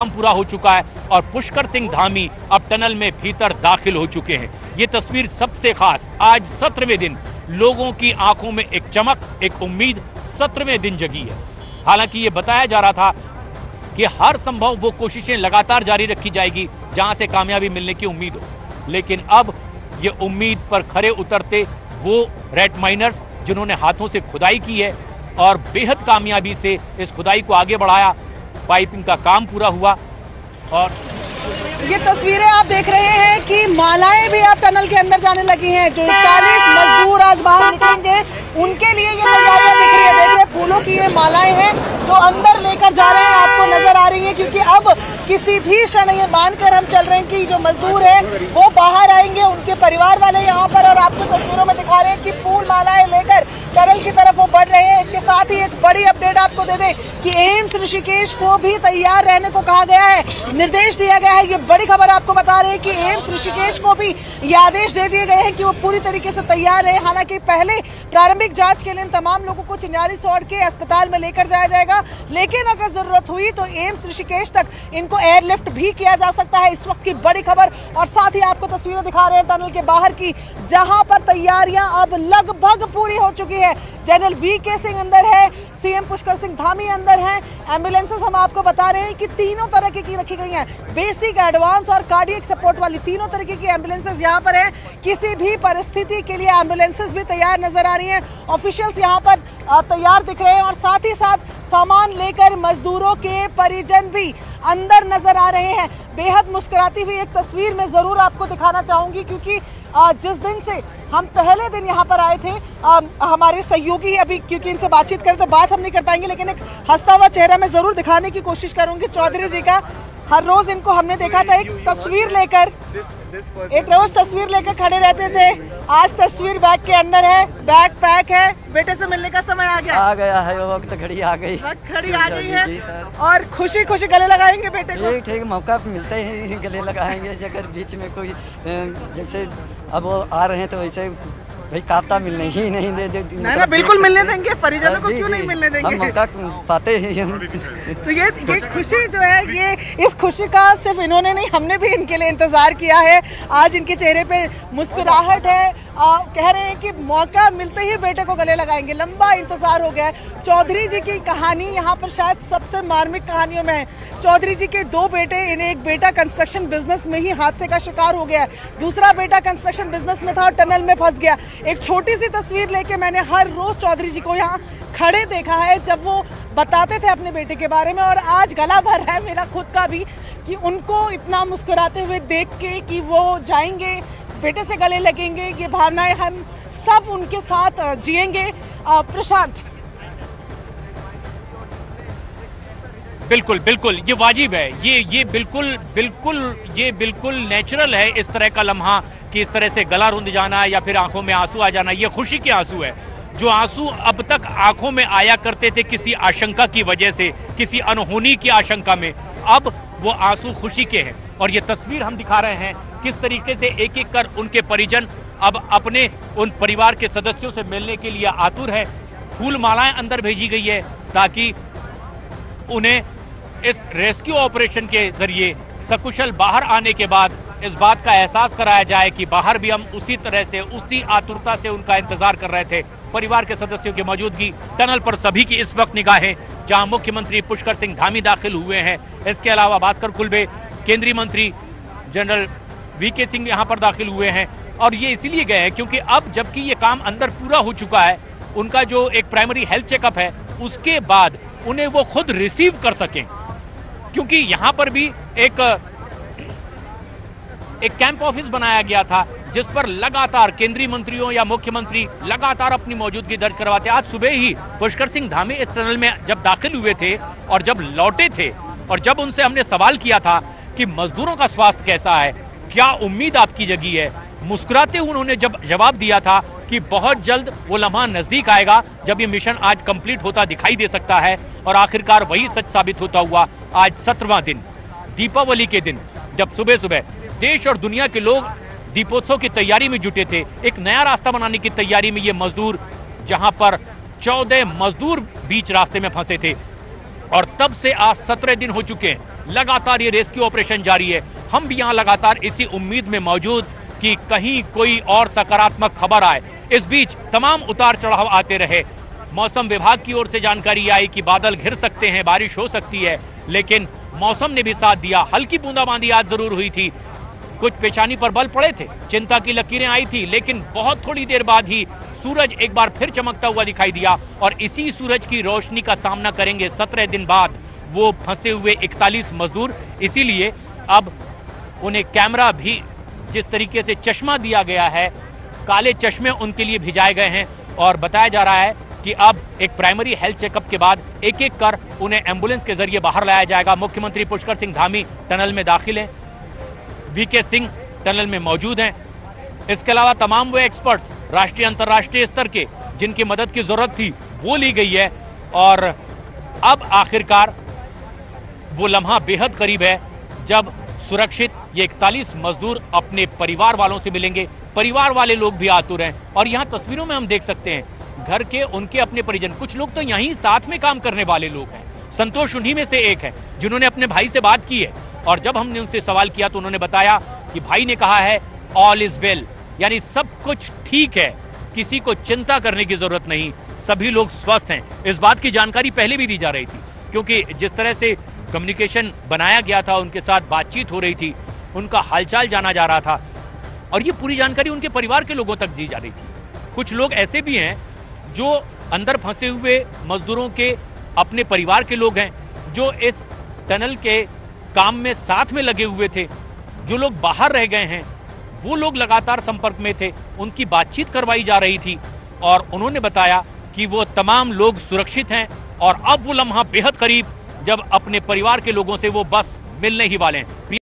काम पूरा हो चुका है और पुष्कर सिंह धामी अब टनल में भीतर दाखिल हो चुके हैं। ये तस्वीर सबसे खास आज 17वें दिन लोगों की आंखों में एक चमक, एक उम्मीद 17वें दिन जगी है। हालांकि ये बताया जा रहा था कि हर संभव वो कोशिशें लगातार जारी रखी जाएगी जहां से कामयाबी मिलने की उम्मीद हो, लेकिन अब ये उम्मीद पर खरे उतरते वो रेड माइनर्स जिन्होंने हाथों से खुदाई की है और बेहद कामयाबी से इस खुदाई को आगे बढ़ाया, पाइपिंग का काम पूरा हुआ। और ये तस्वीरें आप देख रहे हैं कि मालाएं भी आप टनल के अंदर जाने लगी हैं। जो 41 मजदूर आज बाहर निकलेंगे उनके लिए ये तैयारियां दिख रही है। देख रहे हैं फूलों की ये मालाएं हैं जो अंदर लेकर जा रहे हैं, आपको नजर आ रही है, क्योंकि अब किसी भी क्षण ये मानकर हम चल रहे हैं कि जो मजदूर है वो बाहर आएंगे, उनके परिवार वाले यहाँ पर, और आपको तस्वीरों में दिखा रहे हैं कि फूल मालाएं लेकर टनल की तरफ वो बढ़ रहे हैं। इसके साथ ही एक बड़ी अपडेट आपको दे दें कि एम्स ऋषिकेश को भी तैयार रहने को कहा गया है, निर्देश दिया गया है। ये बड़ी खबर आपको बता रहे हैं कि एम्स ऋषिकेश को भी ये आदेश दे दिए गए हैं कि वो पूरी तरीके से तैयार रहे। हालांकि पहले प्रारंभिक जांच के लिए इन तमाम लोगों को चिन्याली सौड़ के अस्पताल में लेकर जाया जाएगा, लेकिन अगर जरूरत हुई तो एम्स ऋषिकेश तक इनको एयरलिफ्ट भी किया जा सकता है। इस वक्त की बड़ी खबर, और साथ ही आपको तस्वीरें दिखा रहे हैं टनल के बाहर की, जहां पर तैयारियां अब लगभग पूरी हो चुकी है। जनरल वीके सिंह अंदर है, सीएम पुष्कर सिंह धामी अंदर हैं। एम्बुलेंसेस हम आपको बता रहे हैं कि तीनों तरह की रखी गई हैं, बेसिक, एडवांस और कार्डियक सपोर्ट वाली तीनों तरीके की एम्बुलेंसेस यहाँ पर हैं। किसी भी परिस्थिति के लिए एम्बुलेंसेस भी तैयार नजर आ रही हैं। ऑफिशियल्स यहाँ पर तैयार दिख रहे हैं और साथ ही साथ सामान लेकर मजदूरों के परिजन भी अंदर नजर आ रहे हैं। बेहद मुस्कुराती हुई एक तस्वीर मैं जरूर आपको दिखाना चाहूंगी, क्योंकि जिस दिन से हम पहले दिन यहाँ पर आए थे, हमारे सहयोगी अभी, क्योंकि इनसे बातचीत करें तो बात हम नहीं कर पाएंगे, लेकिन एक हंसता हुआ चेहरा मैं जरूर दिखाने की कोशिश करूंगी चौधरी जी का। हर रोज इनको हमने देखा था एक तस्वीर लेकर खड़े रहते थे। आज तस्वीर बैग के अंदर है, बैग पैक है, बेटे से मिलने का समय आ गया है, वो वक्त घड़ी आ गई, है और खुशी खुशी गले लगाएंगे बेटे को। ठीक मौका मिलते ही गले लगाएंगे। अगर बीच में कोई जैसे अब वो आ रहे हैं तो वैसे भाई कापता मिलने ही नहीं दे ना, बिल्कुल मिलने देंगे, परिजनों को क्यों नहीं मिलने देंगे, हम मौका पाते ही हम। तो ये खुशी जो है, ये इस खुशी का सिर्फ इन्होंने नहीं, हमने भी इनके लिए इंतजार किया है। आज इनके चेहरे पे मुस्कुराहट है, कह रहे हैं कि मौका मिलते ही बेटे को गले लगाएंगे। लंबा इंतजार हो गया है। चौधरी जी की कहानी यहाँ पर शायद सबसे मार्मिक कहानियों में है। चौधरी जी के दो बेटे, इन्हें एक बेटा कंस्ट्रक्शन बिजनेस में ही हादसे का शिकार हो गया है, दूसरा बेटा कंस्ट्रक्शन बिजनेस में था और टनल में फंस गया। एक छोटी सी तस्वीर लेके मैंने हर रोज चौधरी जी को यहाँ खड़े देखा है जब वो बताते थे अपने बेटे के बारे में, और आज गला भर रहा है मेरा खुद का भी कि उनको इतना मुस्कुराते हुए देख के कि वो जाएंगे, बेटे से गले लगेंगे। ये भावनाएं हम सब उनके साथ जिएंगे। प्रशांत, बिल्कुल बिल्कुल ये वाजिब है, ये बिल्कुल नेचुरल है इस तरह का लम्हा कि इस तरह से गला रुंध जाना या फिर आंखों में आंसू आ जाना। ये खुशी के आंसू है। जो आंसू अब तक आंखों में आया करते थे किसी आशंका की वजह से, किसी अनहोनी की आशंका में, अब वो आंसू खुशी के हैं। और ये तस्वीर हम दिखा रहे हैं किस तरीके से एक एक कर उनके परिजन अब अपने उन परिवार के सदस्यों से मिलने के लिए आतुर है। फूल मालाएं अंदर भेजी गई है ताकि उन्हें इस रेस्क्यू ऑपरेशन के जरिए सकुशल बाहर आने के बाद इस बात का एहसास कराया जाए कि बाहर भी हम उसी तरह से, उसी आतुरता से उनका इंतजार कर रहे थे। परिवार के सदस्यों की मौजूदगी, टनल पर सभी की इस वक्त निगाहें, जहां मुख्यमंत्री पुष्कर सिंह धामी दाखिल हुए हैं, इसके अलावा भास्कर खुलबे, केंद्रीय मंत्री जनरल वीके सिंह यहाँ पर दाखिल हुए हैं। और ये इसीलिए गए हैं क्योंकि अब जबकि ये काम अंदर पूरा हो चुका है, उनका जो एक प्राइमरी हेल्थ चेकअप है उसके बाद उन्हें वो खुद रिसीव कर सकें, क्योंकि यहाँ पर भी एक कैंप ऑफिस बनाया गया था जिस पर लगातार केंद्रीय मंत्रियों या मुख्यमंत्री लगातार अपनी मौजूदगी दर्ज करवाते। आज सुबह ही पुष्कर सिंह धामी इस टनल में जब दाखिल हुए थे और जब लौटे थे, और जब उनसे हमने सवाल किया था कि मजदूरों का स्वास्थ्य कैसा है, क्या उम्मीद आपकी जगी है, मुस्कुराते हुए उन्होंने जब जवाब दिया था कि बहुत जल्द वो लम्हा नजदीक आएगा जब ये मिशन आज कंप्लीट होता दिखाई दे सकता है। और आखिरकार वही सच साबित होता हुआ आज 17वां दिन, दीपावली के दिन, जब सुबह सुबह देश और दुनिया के लोग दीपोत्सव की तैयारी में जुटे थे, एक नया रास्ता बनाने की तैयारी में ये मजदूर, जहां पर 14 मजदूर बीच रास्ते में फंसे थे, और तब से आज 17 दिन हो चुके हैं। लगातार ये रेस्क्यू ऑपरेशन जारी है। हम भी यहाँ लगातार इसी उम्मीद में मौजूद कि कहीं कोई और सकारात्मक खबर आए। इस बीच तमाम उतार चढ़ाव आते रहे। मौसम विभाग की ओर से जानकारी आई कि बादल घिर सकते हैं, बारिश हो सकती है, लेकिन मौसम ने भी साथ दिया। हल्की बूंदाबांदी आज जरूर हुई थी, कुछ पेशानी पर बल पड़े थे, चिंता की लकीरें आई थी, लेकिन बहुत थोड़ी देर बाद ही सूरज एक बार फिर चमकता हुआ दिखाई दिया और इसी सूरज की रोशनी का सामना करेंगे 17 दिन बाद वो फंसे हुए 41 मजदूर। इसीलिए अब उन्हें कैमरा भी, जिस तरीके से चश्मा दिया गया है, काले चश्मे उनके लिए भिजाए गए हैं और बताया जा रहा है कि अब एक प्राइमरी हेल्थ चेकअप के बाद एक एक कर उन्हें एम्बुलेंस के जरिए बाहर लाया जाएगा। मुख्यमंत्री पुष्कर सिंह धामी टनल में दाखिल हैं, वीके सिंह टनल में मौजूद हैं। इसके अलावा तमाम वो एक्सपर्ट्स राष्ट्रीय अंतर्राष्ट्रीय स्तर के जिनकी मदद की जरूरत थी वो ली गई है और अब आखिरकार वो लम्हा बेहद करीब है जब सुरक्षित ये 41 मजदूर अपने परिवार वालों से मिलेंगे। परिवार वाले लोग भी आतुर हैं और यहाँ तस्वीरों में हम देख सकते हैं घर के उनके अपने परिजन, कुछ लोग तो यहीं साथ में काम करने वाले लोग हैं। संतोष उन्हीं में से एक है जिन्होंने अपने भाई से बात की है और जब हमने उनसे सवाल किया तो उन्होंने बताया कि भाई ने कहा है ऑल इज वेल, यानी सब कुछ ठीक है, किसी को चिंता करने की जरूरत नहीं, सभी लोग स्वस्थ हैं। इस बात की जानकारी पहले भी दी जा रही थी क्योंकि जिस तरह से कम्युनिकेशन बनाया गया था, उनके साथ बातचीत हो रही थी, उनका हालचाल जाना जा रहा था और ये पूरी जानकारी उनके परिवार के लोगों तक दी जा रही थी। कुछ लोग ऐसे भी हैं जो अंदर फंसे हुए मजदूरों के अपने परिवार के लोग हैं, जो इस टनल के काम में साथ में लगे हुए थे। जो लोग बाहर रह गए हैं वो लोग लगातार संपर्क में थे, उनकी बातचीत करवाई जा रही थी और उन्होंने बताया कि वो तमाम लोग सुरक्षित हैं और अब वो लम्हा बेहद करीब जब अपने परिवार के लोगों से वो बस मिलने ही वाले हैं।